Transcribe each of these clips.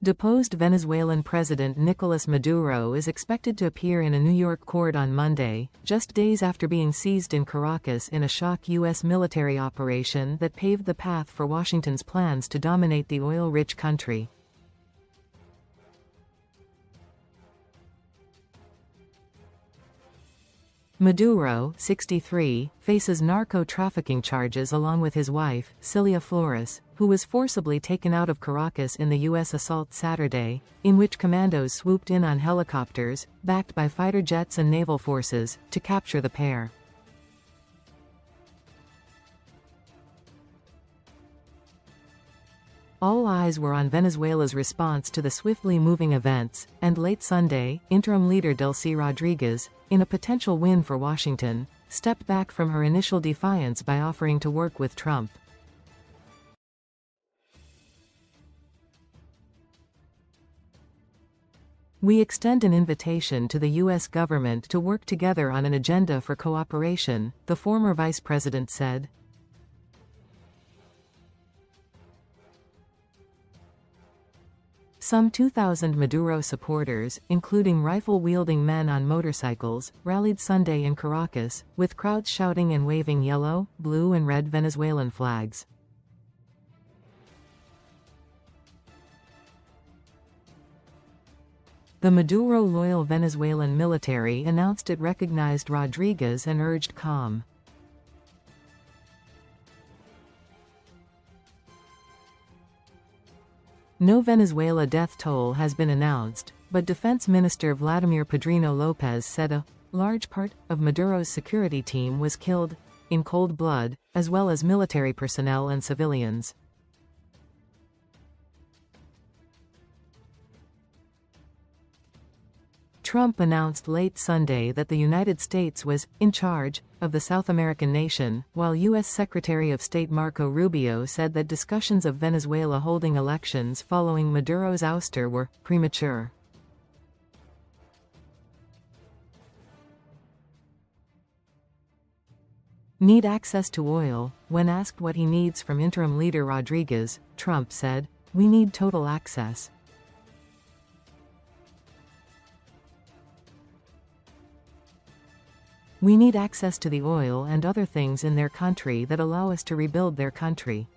Deposed Venezuelan President Nicolas Maduro is expected to appear in a New York court on Monday, just days after being seized in Caracas in a shock U.S. military operation that paved the path for Washington's plans to dominate the oil-rich country. Maduro, 63, faces narco-trafficking charges along with his wife, Cilia Flores, who was forcibly taken out of Caracas in the U.S. assault Saturday, in which commandos swooped in on helicopters, backed by fighter jets and naval forces, to capture the pair. All eyes were on Venezuela's response to the swiftly moving events, and late Sunday, interim leader Delcy Rodriguez, in a potential win for Washington, stepped back from her initial defiance by offering to work with Trump. "We extend an invitation to the U.S. government to work together on an agenda for cooperation," the former vice president said. Some 2,000 Maduro supporters, including rifle-wielding men on motorcycles, rallied Sunday in Caracas, with crowds shouting and waving yellow, blue and red Venezuelan flags. The Maduro-loyal Venezuelan military announced it recognized Rodriguez and urged calm. No Venezuela death toll has been announced, but Defense Minister Vladimir Padrino Lopez said a large part of Maduro's security team was killed in cold blood, as well as military personnel and civilians. Trump announced late Sunday that the United States was in charge of the South American nation, while U.S. Secretary of State Marco Rubio said that discussions of Venezuela holding elections following Maduro's ouster were premature. Need access to oil. When asked what he needs from interim leader Rodriguez, Trump said, "We need total access." "We need access to the oil and other things in their country that allow us to rebuild their country."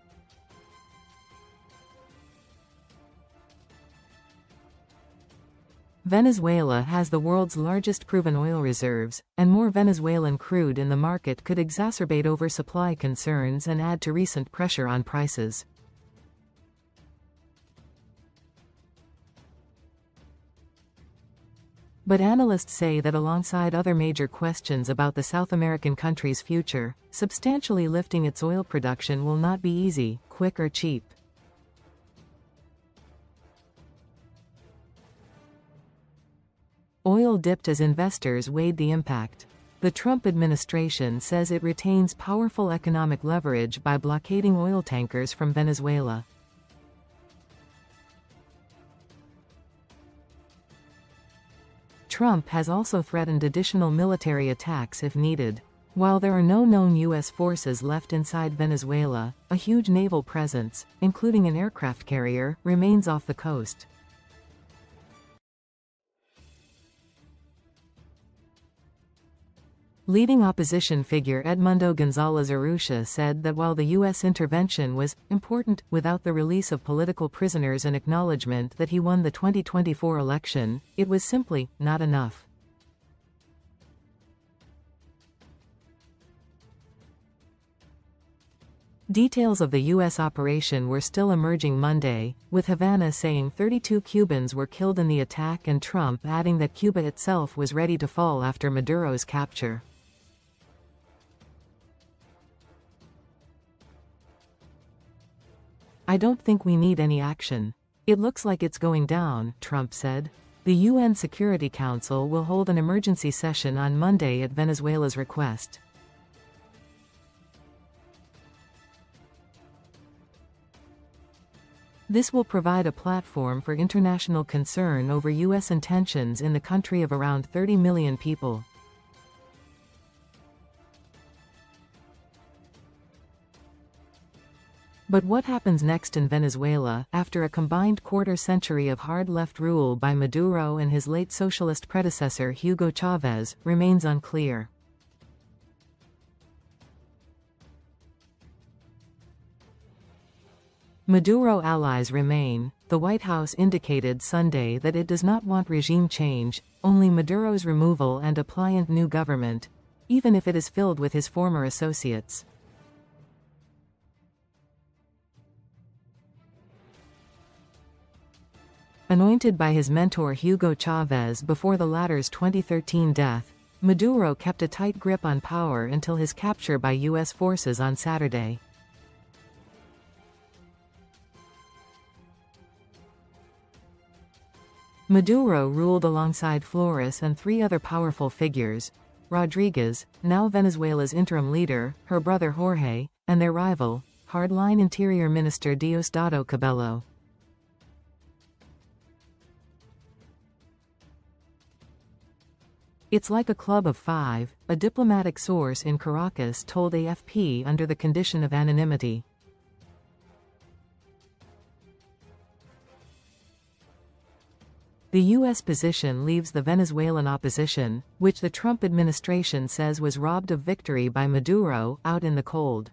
Venezuela has the world's largest proven oil reserves, and more Venezuelan crude in the market could exacerbate oversupply concerns and add to recent pressure on prices. But analysts say that alongside other major questions about the South American country's future, substantially lifting its oil production will not be easy, quick or cheap. Oil dipped as investors weighed the impact. The Trump administration says it retains powerful economic leverage by blockading oil tankers from Venezuela. Trump has also threatened additional military attacks if needed. While there are no known U.S. forces left inside Venezuela, a huge naval presence, including an aircraft carrier, remains off the coast. Leading opposition figure Edmundo Gonzalez Urrutia said that while the U.S. intervention was important, without the release of political prisoners and acknowledgement that he won the 2024 election, it was simply not enough. Details of the U.S. operation were still emerging Monday, with Havana saying 32 Cubans were killed in the attack and Trump adding that Cuba itself was ready to fall after Maduro's capture. "I don't think we need any action. It looks like it's going down," Trump said. The UN Security Council will hold an emergency session on Monday at Venezuela's request. This will provide a platform for international concern over U.S. intentions in the country of around 30 million people. But what happens next in Venezuela, after a combined quarter-century of hard left rule by Maduro and his late socialist predecessor Hugo Chavez, remains unclear. Maduro allies remain. The White House indicated Sunday that it does not want regime change, only Maduro's removal and a pliant new government, even if it is filled with his former associates. Anointed by his mentor Hugo Chavez before the latter's 2013 death, Maduro kept a tight grip on power until his capture by U.S. forces on Saturday. Maduro ruled alongside Flores and three other powerful figures: Rodriguez, now Venezuela's interim leader, her brother Jorge, and their rival, hardline Interior Minister Diosdado Cabello. "It's like a club of five," a diplomatic source in Caracas told AFP under the condition of anonymity. The U.S. position leaves the Venezuelan opposition, which the Trump administration says was robbed of victory by Maduro, out in the cold.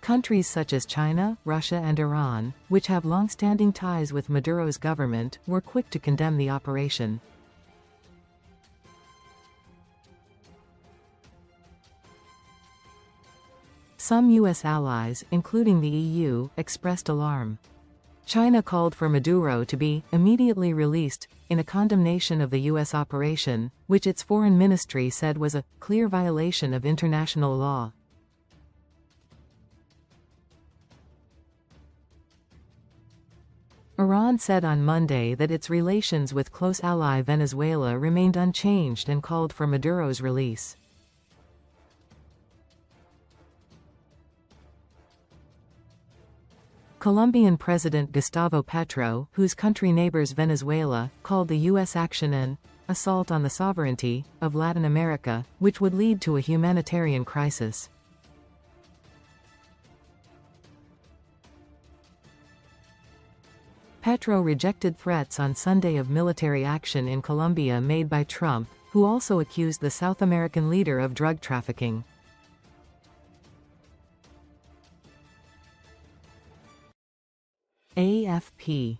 Countries such as China, Russia and Iran, which have long-standing ties with Maduro's government, were quick to condemn the operation. Some U.S. allies, including the EU, expressed alarm. China called for Maduro to be immediately released, in a condemnation of the U.S. operation, which its foreign ministry said was a clear violation of international law. Iran said on Monday that its relations with close ally Venezuela remained unchanged and called for Maduro's release. Colombian President Gustavo Petro, whose country neighbors Venezuela, called the U.S. action an assault on the sovereignty of Latin America, which would lead to a humanitarian crisis. Petro rejected threats on Sunday of military action in Colombia made by Trump, who also accused the South American leader of drug trafficking. AFP